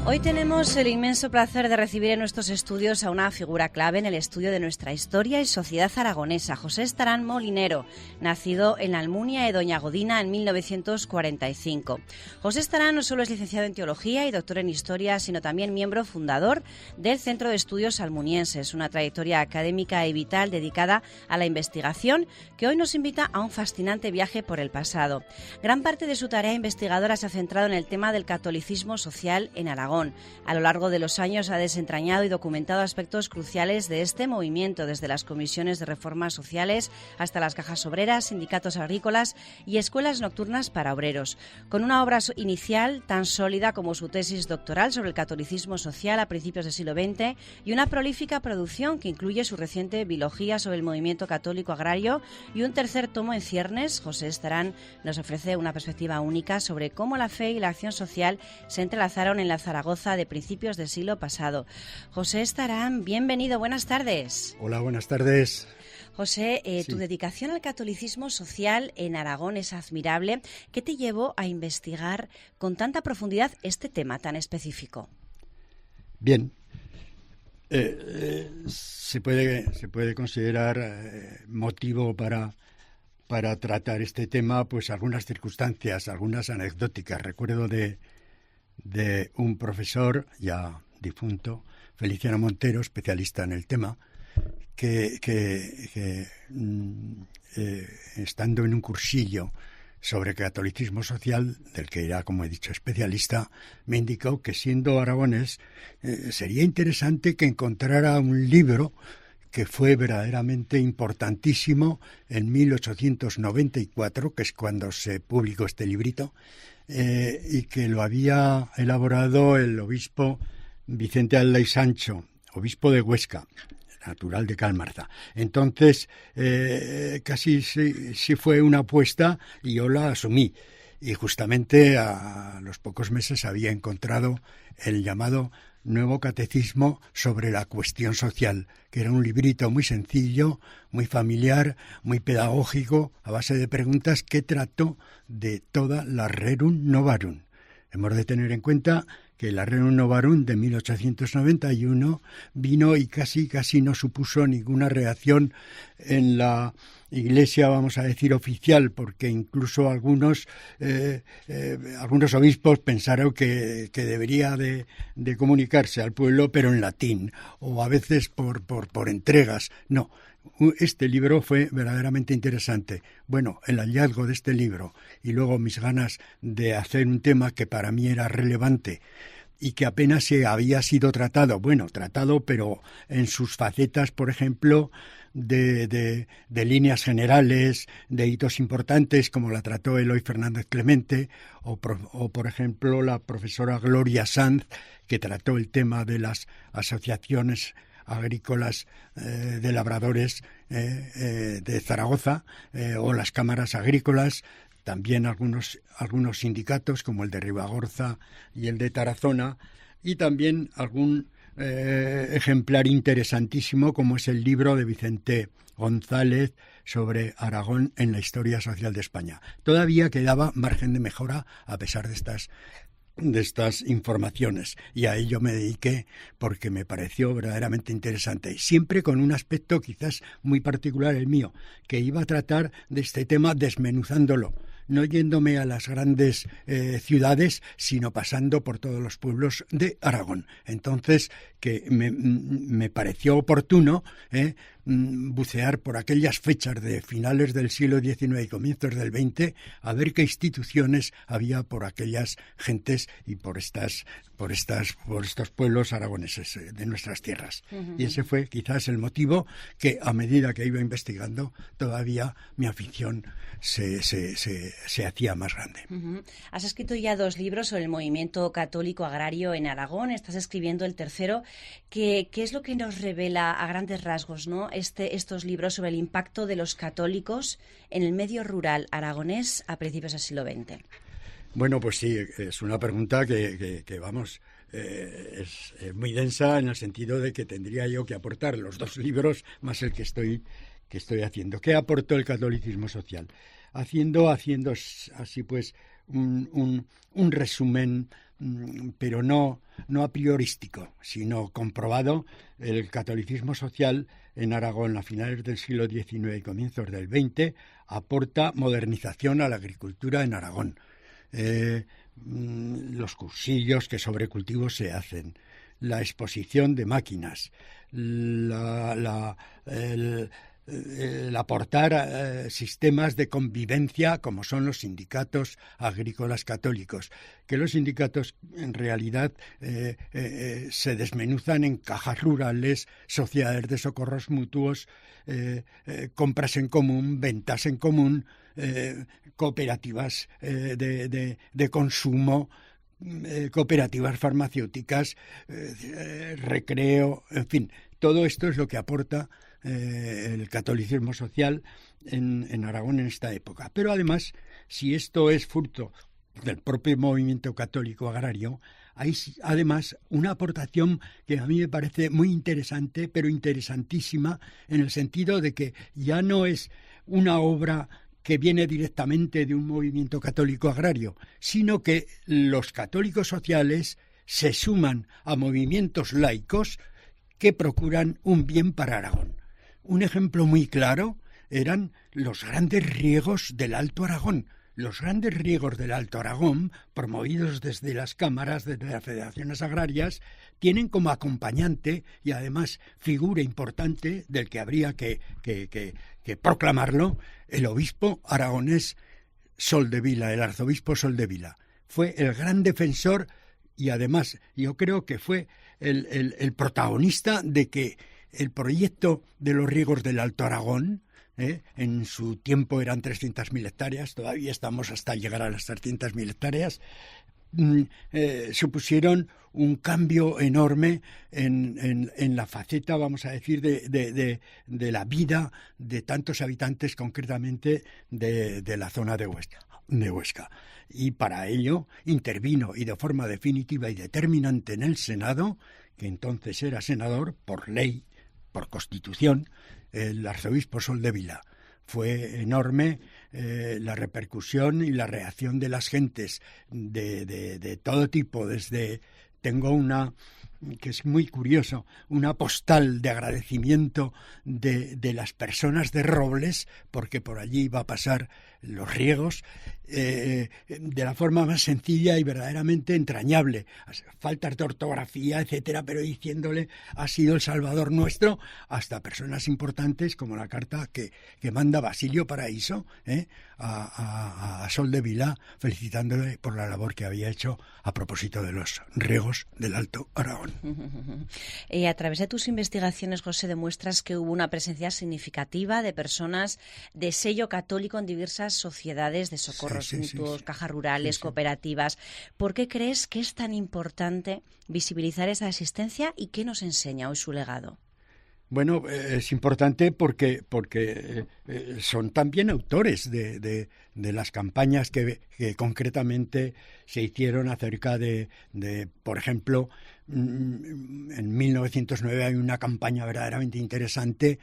Hoy tenemos el inmenso placer de recibir en nuestros estudios a una figura clave en el estudio de nuestra historia y sociedad aragonesa, José Estarán Molinero, nacido en la Almunia de Doña Godina en 1945. José Estarán no solo es licenciado en Teología y doctor en Historia, sino también miembro fundador del Centro de Estudios Almunienses, una trayectoria académica y vital dedicada a la investigación que hoy nos invita a un fascinante viaje por el pasado. Gran parte de su tarea investigadora se ha centrado en el tema del catolicismo social en Aragón. A lo largo de los años ha desentrañado y documentado aspectos cruciales de este movimiento, desde las comisiones de reformas sociales hasta las cajas obreras, sindicatos agrícolas y escuelas nocturnas para obreros. Con una obra inicial tan sólida como su tesis doctoral sobre el catolicismo social a principios del siglo XX y una prolífica producción que incluye su reciente bilogía sobre el movimiento católico agrario y un tercer tomo en ciernes, José Estarán nos ofrece una perspectiva única sobre cómo la fe y la acción social se entrelazaron en la Zaragoza de principios del siglo pasado. José Estarán, bienvenido, buenas tardes. Hola, buenas tardes. José, Sí. Tu dedicación al catolicismo social en Aragón es admirable. ¿Qué te llevó a investigar con tanta profundidad este tema tan específico? Bien, se puede considerar motivo para tratar este tema, pues algunas circunstancias, algunas anecdóticas. Recuerdo de un profesor ya difunto, Feliciano Montero, especialista en el tema, que estando en un cursillo sobre catolicismo social, del que era, como he dicho, especialista, me indicó que siendo aragonés sería interesante que encontrara un libro que fue verdaderamente importantísimo en 1894, que es cuando se publicó este librito, y que lo había elaborado el obispo Vicente Alda y Sancho, obispo de Huesca, natural de Calmarza. Entonces, casi sí fue una apuesta y yo la asumí. Y justamente a los pocos meses había encontrado el llamado Nuevo Catecismo sobre la cuestión social, que era un librito muy sencillo, muy familiar, muy pedagógico, a base de preguntas que trató de toda la Rerum Novarum. Hemos de tener en cuenta que la Rerum Novarum de 1891 vino y casi no supuso ninguna reacción en la Iglesia, vamos a decir, oficial, porque incluso algunos obispos pensaron que debería de comunicarse al pueblo, pero en latín, o a veces por entregas. No, este libro fue verdaderamente interesante. Bueno, el hallazgo de este libro y luego mis ganas de hacer un tema que para mí era relevante y que apenas se había sido tratado, pero en sus facetas, por ejemplo, de líneas generales, de hitos importantes, como la trató Eloy Fernández Clemente, o por ejemplo, la profesora Gloria Sanz, que trató el tema de las asociaciones agrícolas de labradores de Zaragoza, o las cámaras agrícolas. También algunos sindicatos como el de Ribagorza y el de Tarazona, y también algún ejemplar interesantísimo como es el libro de Vicente González sobre Aragón en la historia social de España. Todavía quedaba margen de mejora a pesar de estas informaciones, y a ello me dediqué porque me pareció verdaderamente interesante, siempre con un aspecto quizás muy particular el mío, que iba a tratar de este tema desmenuzándolo, no yéndome a las grandes ciudades, sino pasando por todos los pueblos de Aragón. Entonces, que me pareció oportuno bucear por aquellas fechas de finales del siglo XIX y comienzos del XX, a ver qué instituciones había por aquellas gentes y por estos pueblos aragoneses de nuestras tierras. Uh-huh. Y ese fue quizás el motivo que, a medida que iba investigando, todavía mi afición se hacía más grande. Uh-huh. Has escrito ya 2 libros sobre el movimiento católico agrario en Aragón, estás escribiendo el tercero. ¿Qué es lo que nos revela a grandes rasgos, ¿no? Estos libros sobre el impacto de los católicos en el medio rural aragonés a principios del siglo XX? Bueno, pues sí, es una pregunta que es muy densa, en el sentido de que tendría yo que aportar los 2 libros más el que estoy haciendo. ¿Qué aportó el catolicismo social? Haciendo así pues un resumen, pero no no a priorístico, sino comprobado. El catolicismo social en Aragón a finales del siglo XIX y comienzos del XX aporta modernización a la agricultura en Aragón. Los cursillos que sobre cultivos se hacen, la exposición de máquinas, el aportar sistemas de convivencia como son los sindicatos agrícolas católicos, que los sindicatos en realidad se desmenuzan en cajas rurales, sociedades de socorros mutuos, compras en común, ventas en común, cooperativas de consumo, cooperativas farmacéuticas, recreo, en fin, todo esto es lo que aporta el catolicismo social en Aragón en esta época. Pero además, si esto es fruto del propio movimiento católico agrario, hay además una aportación que a mí me parece muy interesante, pero interesantísima, en el sentido de que ya no es una obra que viene directamente de un movimiento católico agrario, sino que los católicos sociales se suman a movimientos laicos que procuran un bien para Aragón. Un ejemplo muy claro eran los grandes riegos del Alto Aragón. Los grandes riegos del Alto Aragón, promovidos desde las cámaras, desde las federaciones agrarias, tienen como acompañante y además figura importante del que habría que proclamarlo, el obispo aragonés Soldevila, el arzobispo Soldevila. Fue el gran defensor y además yo creo que fue el protagonista de que el proyecto de los riegos del Alto Aragón, en su tiempo eran 300.000 hectáreas, todavía estamos hasta llegar a las 300.000 hectáreas, supusieron un cambio enorme en la faceta, vamos a decir, de la vida de tantos habitantes, concretamente de la zona de Huesca. Y para ello intervino, y de forma definitiva y determinante, en el Senado, que entonces era senador por ley, por constitución, el arzobispo Soldevila. Fue enorme la repercusión y la reacción de las gentes de todo tipo. Tengo una que es muy curioso, una postal de agradecimiento de las personas de Robles, porque por allí iba a pasar los riegos, de la forma más sencilla y verdaderamente entrañable. Faltas de ortografía, etcétera, pero diciéndole ha sido el Salvador nuestro, hasta personas importantes como la carta que manda Basilio Paraíso a Soldevila, felicitándole por la labor que había hecho a propósito de los riegos del Alto Aragón. A través de tus investigaciones, José, demuestras que hubo una presencia significativa de personas de sello católico en diversas sociedades de socorros mutuos, cajas rurales, cooperativas. ¿Por qué crees que es tan importante visibilizar esa existencia y qué nos enseña hoy su legado? Bueno, es importante porque son también autores de las campañas que concretamente se hicieron acerca de, por ejemplo, en 1909 hay una campaña verdaderamente interesante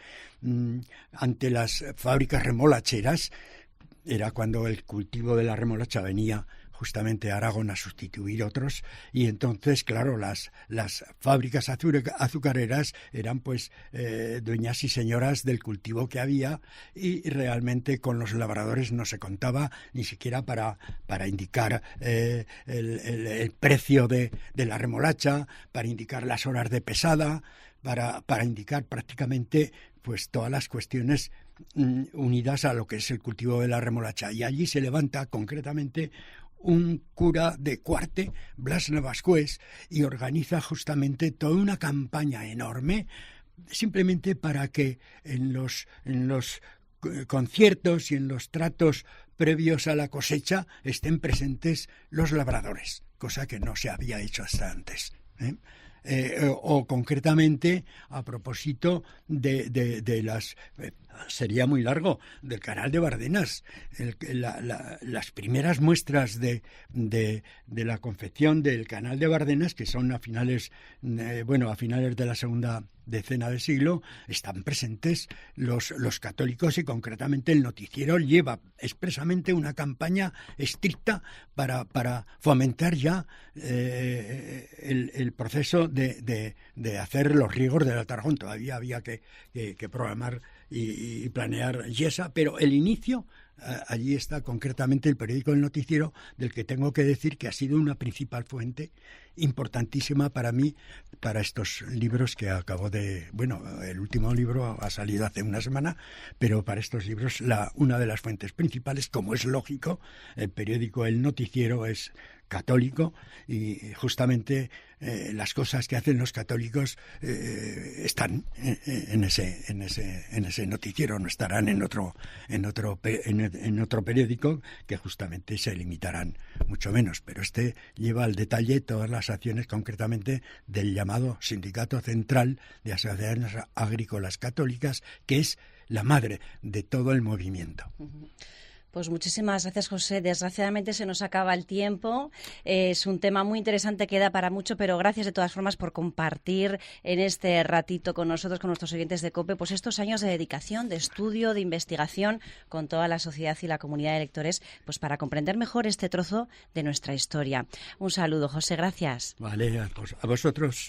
ante las fábricas remolacheras. Era cuando el cultivo de la remolacha venía justamente a Aragón a sustituir otros, y entonces, claro, las fábricas azucareras eran pues dueñas y señoras del cultivo que había, y realmente con los labradores no se contaba ni siquiera para indicar el precio de la remolacha, para indicar las horas de pesada, para indicar prácticamente pues todas las cuestiones unidas a lo que es el cultivo de la remolacha. Y allí se levanta concretamente un cura de Cuarte, Blas Navascués, y organiza justamente toda una campaña enorme, simplemente para que en los conciertos y en los tratos previos a la cosecha estén presentes los labradores, cosa que no se había hecho hasta antes, o concretamente a propósito de las sería muy largo, del canal de Bardenas. Las primeras muestras de la confección del canal de Bardenas, que son a finales de la segunda decena de siglo, están presentes los católicos, y concretamente el noticiero lleva expresamente una campaña estricta para fomentar ya el proceso de hacer los riegos del Altarjón. Todavía había que programar y planear Yesa, pero el inicio, allí está concretamente el periódico El Noticiero, del que tengo que decir que ha sido una principal fuente importantísima para mí, para estos libros que acabo de... Bueno, el último libro ha salido hace una semana, pero para estos libros una de las fuentes principales, como es lógico, el periódico El Noticiero es católico, y justamente las cosas que hacen los católicos están en ese noticiero, no estarán en otro periódico, que justamente se limitarán mucho menos, pero este lleva al detalle todas las acciones, concretamente del llamado Sindicato Central de Asociaciones Agrícolas Católicas, que es la madre de todo el movimiento. Pues muchísimas gracias, José. Desgraciadamente se nos acaba el tiempo. Es un tema muy interesante que da para mucho, pero gracias de todas formas por compartir en este ratito con nosotros, con nuestros oyentes de COPE, pues estos años de dedicación, de estudio, de investigación con toda la sociedad y la comunidad de lectores, pues para comprender mejor este trozo de nuestra historia. Un saludo, José. Gracias. Vale, a vosotros.